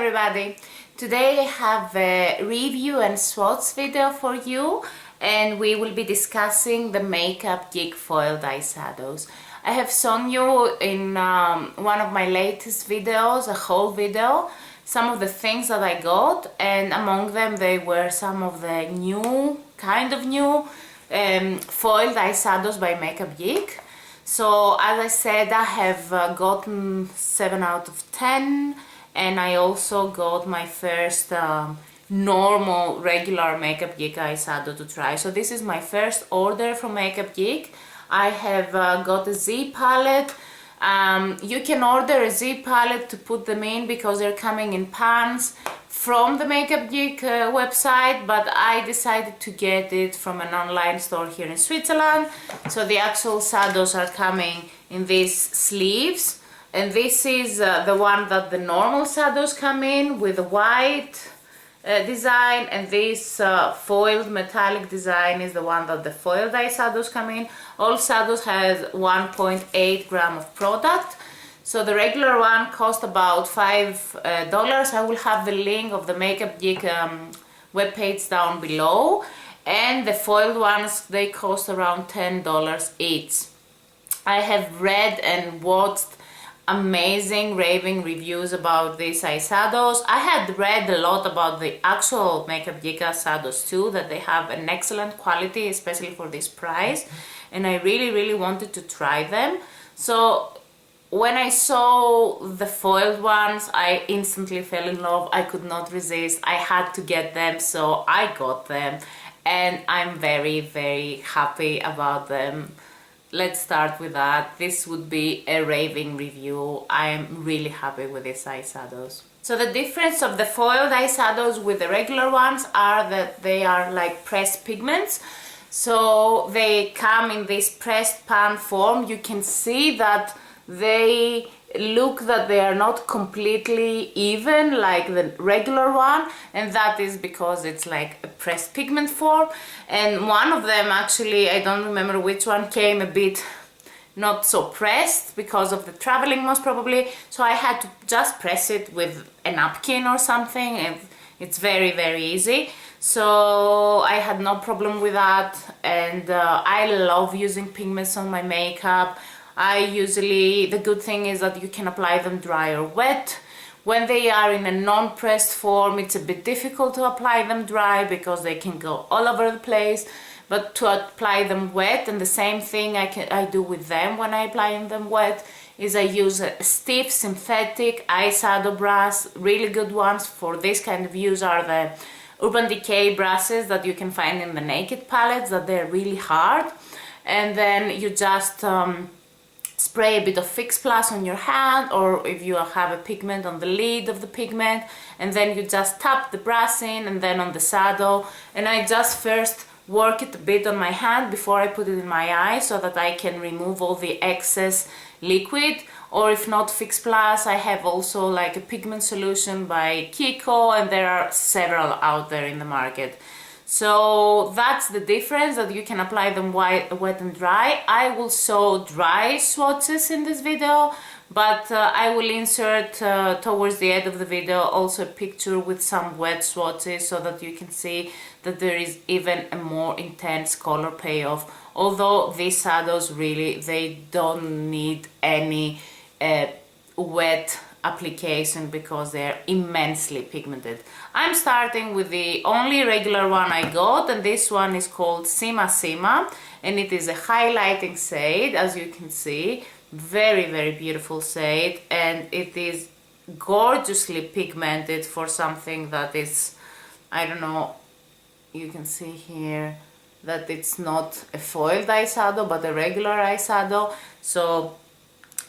everybody! Today I have a review and swatch video for you, and we will be discussing the MakeUp Geek foiled eyeshadows. I have shown you in one of my latest videos, a haul video, some of the things that I got, and among them they were some of the new, foiled eyeshadows by MakeUp Geek. So as I said, I have gotten 7 out of 10, and I also got my first normal regular MakeUp Geek eyeshadow to try. So this is my first order from MakeUp Geek. I have got a Z palette. You can order a Z palette to put them in because they're coming in pans from the MakeUp Geek website, but I decided to get it from an online store here in Switzerland. So the actual shadows are coming in these sleeves, and this is the one that the normal shadows come in with a white design, and this foiled metallic design is the one that the foiled eyeshadows come in. All shadows has 1.8 gram of product. So the regular one cost about $5. I will have the link of the MakeUp Geek webpage down below, and the foiled ones, they cost around $10 each. I have read and watched amazing raving reviews about these eyeshadows. I had read a lot about the actual MakeUp Geek eyeshadows too, that they have an excellent quality, especially for this price, and I really wanted to try them. So when I saw the foiled ones, I instantly fell in love. I could not resist. I had to get them, so I got them, and I'm very happy about them. Let's start with that. This would be a raving review. I'm really happy with these eyeshadows. So the difference of the foiled eyeshadows with the regular ones are that they are like pressed pigments. So they come in this pressed pan form. You can see that they look that they are not completely even like the regular one, and that is because it's like a pressed pigment form. And one of them, actually, I don't remember which one, came a bit not so pressed because of the traveling most probably, so I had to just press it with a napkin or something, and it's very easy. So I had no problem with that, and I love using pigments on my makeup. The good thing is that you can apply them dry or wet. When they are in a non-pressed form, it's a bit difficult to apply them dry because they can go all over the place. But to apply them wet, and the same thing I do with them when I apply them wet, is I use a stiff synthetic eyeshadow brush. Really good ones for this kind of use are the Urban Decay brushes that you can find in the Naked palettes, that they're really hard. And then you just spray a bit of Fix Plus on your hand, or if you have a pigment, on the lid of the pigment, and then you just tap the brush in, and then on the shadow. And I just first work it a bit on my hand before I put it in my eye, so that I can remove all the excess liquid. Or if not Fix Plus, I have also like a pigment solution by Knuckle, and there are several out there in the market. So that's the difference, that you can apply them wet and dry. I will show dry swatches in this video, but I will insert towards the end of the video also a picture with some wet swatches, so that you can see that there is even a more intense color payoff. Although these shadows really, they don't need any wet application because they're immensely pigmented. I'm starting with the only regular one I got, and this one is called Sima, and it is a highlighting shade, as you can see. Very beautiful shade, and it is gorgeously pigmented for something that is, I don't know, you can see here that it's not a foiled eyeshadow but a regular eyeshadow. So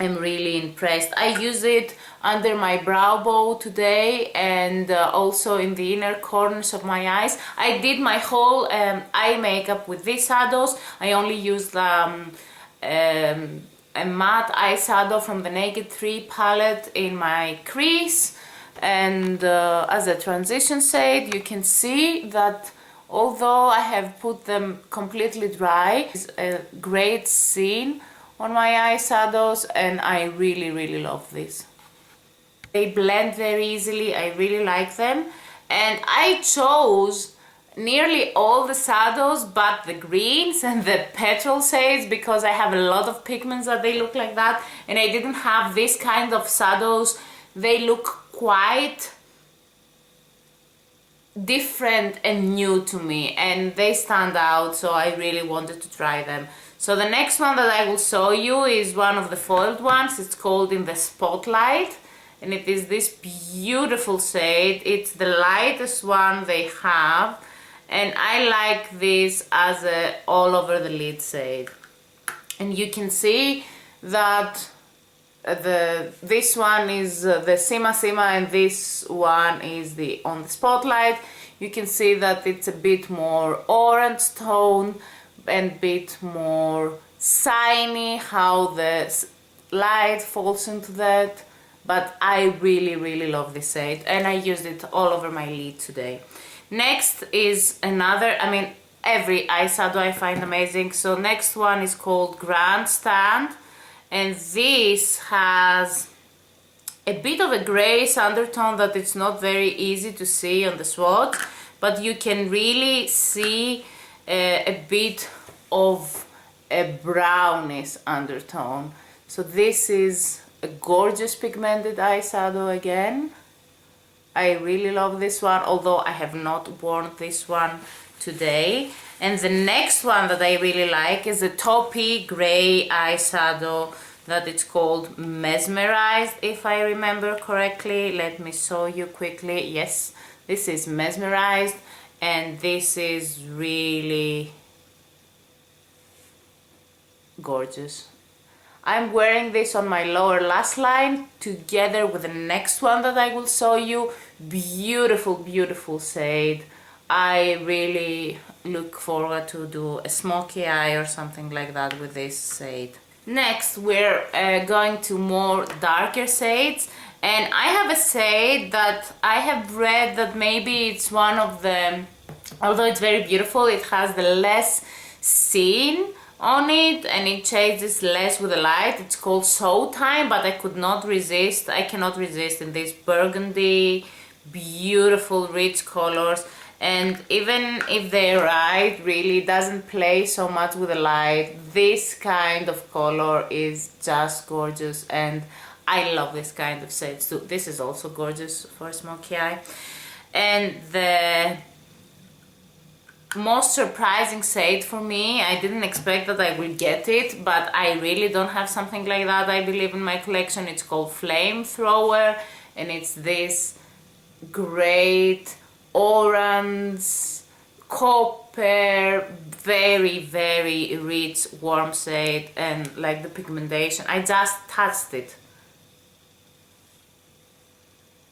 I'm really impressed. I use it under my brow bow today, and also in the inner corners of my eyes. I did my whole eye makeup with these shadows. I only used a matte eyeshadow from the Naked 3 palette in my crease, and as a transition shade, you can see that although I have put them completely dry, it's a great sheen on my eyeshadows, and I really love this. They blend very easily. I really like them. And I chose nearly all the shadows but the greens and the petrol shades because I have a lot of pigments that they look like that, and I didn't have this kind of shadows. They look quite different and new to me, and they stand out, so I really wanted to try them. So the next one that I will show you is one of the foiled ones. It's called In the Spotlight, and it is this beautiful shade. It's the lightest one they have, and I like this as a all over the lid shade. And you can see that this one is the Sima Sima, and this one is the On the Spotlight. You can see that it's a bit more orange tone and bit more shiny, how the light falls into that. But I really love this shade, and I used it all over my lid today. Next is another, I mean, every eyeshadow I find amazing. So next one is called Grandstand, and this has a bit of a grayish undertone that it's not very easy to see on the swatch, but you can really see a bit of a brownish undertone. So this is a gorgeous pigmented eyeshadow again. I really love this one, although I have not worn this one today. And the next one that I really like is a taupey gray eyeshadow that it's called Mesmerized, if I remember correctly. Let me show you quickly. Yes, this is Mesmerized, and this is really gorgeous. I'm wearing this on my lower lash line together with the next one that I will show you. Beautiful shade. I really look forward to do a smoky eye or something like that with this shade. Next we're going to more darker shades, and I have a shade that I have read that maybe it's one of the, although it's very beautiful, it has the less sheen on it and it changes less with the light. It's called Showtime, but I could not resist. I cannot resist in these burgundy, beautiful, rich colors. And even if they're right, really doesn't play so much with the light, this kind of color is just gorgeous, and I love this kind of shades too. This is also gorgeous for a smoky eye. And the most surprising shade for me, I didn't expect that I will get it, but I really don't have something like that, I believe, in my collection. It's called Flamethrower, and it's this great orange, copper, very rich, warm shade, and like the pigmentation, I just touched it.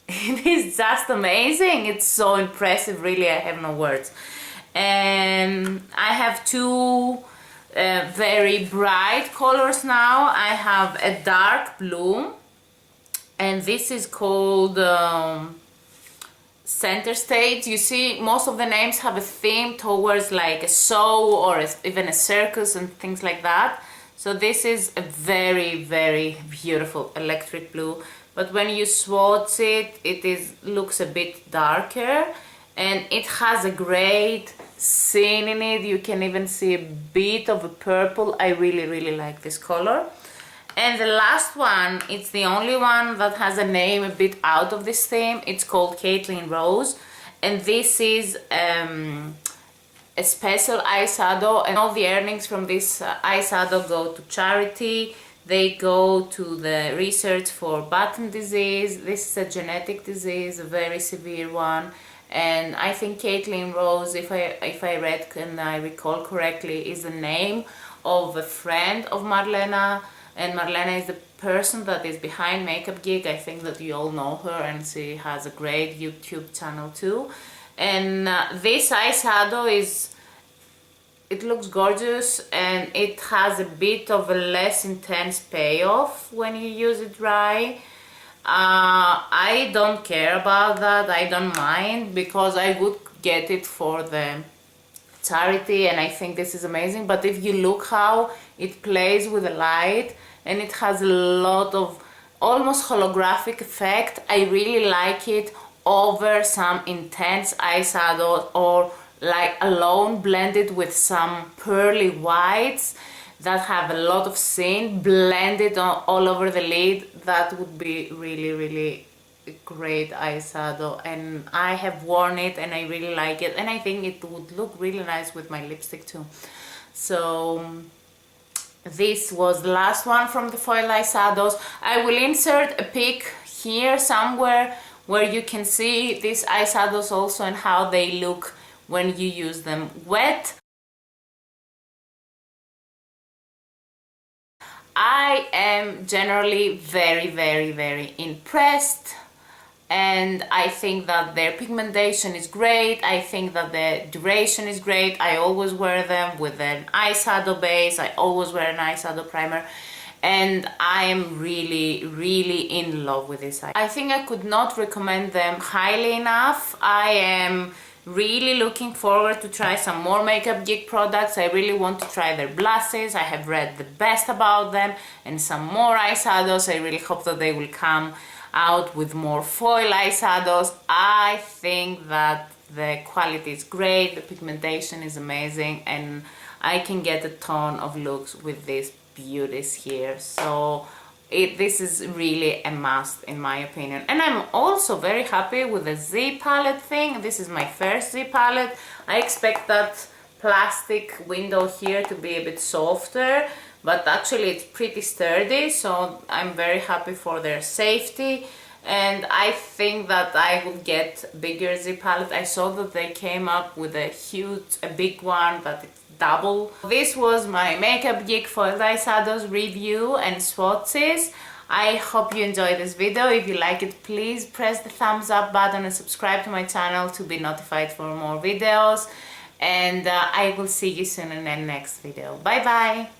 It is just amazing. It's so impressive, really. I have no words. And I have two very bright colors now. I have a dark blue, and this is called Center Stage. You see, most of the names have a theme towards like a show or even a circus and things like that. So this is a very beautiful electric blue, but when you swatch it, looks a bit darker, and it has a great sheen in it. You can even see a bit of a purple. I really like this color. And the last one, it's the only one that has a name a bit out of this theme. It's called Caitlin Rose, and this is a special eyeshadow, and all the earnings from this eyeshadow go to charity. They go to the research for Batten disease. This is a genetic disease, a very severe one. And I think Caitlin Rose, if I read and I recall correctly, is the name of a friend of Marlena, and Marlena is the person that is behind Makeup Geek. I think that you all know her, and she has a great YouTube channel too. And this eyeshadow it looks gorgeous, and it has a bit of a less intense payoff when you use it dry. I don't care about that. I don't mind, because I would get it for the charity, and I think this is amazing. But if you look how it plays with the light, and it has a lot of almost holographic effect. I really like it over some intense eyeshadow, or like alone blended with some pearly whites that have a lot of sheen blended all over the lid. That would be really, really great eyeshadow, and I have worn it and I really like it, and I think it would look really nice with my lipstick too. So this was the last one from the foil eyeshadows. I will insert a pic here somewhere where you can see these eyeshadows also and how they look when you use them wet. I am generally very, very, very impressed, and I think that their pigmentation is great. I think that the duration is great. I always wear them with an eyeshadow base. I always wear an eyeshadow primer, and I am really, really in love with this eye. I think I could not recommend them highly enough. I am really looking forward to try some more Makeup Geek products. I really want to try their blushes. I have read the best about them, and some more eyeshadows. I really hope that they will come out with more foil eyeshadows. I think that the quality is great, the pigmentation is amazing, and I can get a ton of looks with these beauties here. So this is really a must in my opinion. And I'm also very happy with the Z palette thing. This is my first Z palette. I expect that plastic window here to be a bit softer, but actually it's pretty sturdy, so I'm very happy for their safety. And I think that I will get bigger Z palette. I saw that they came up with a big one that it's double. This was my Makeup Geek foil eyeshadows review and swatches. I hope you enjoyed this video. If you like it, please press the thumbs up button and subscribe to my channel to be notified for more videos. And I will see you soon in the next video. Bye bye!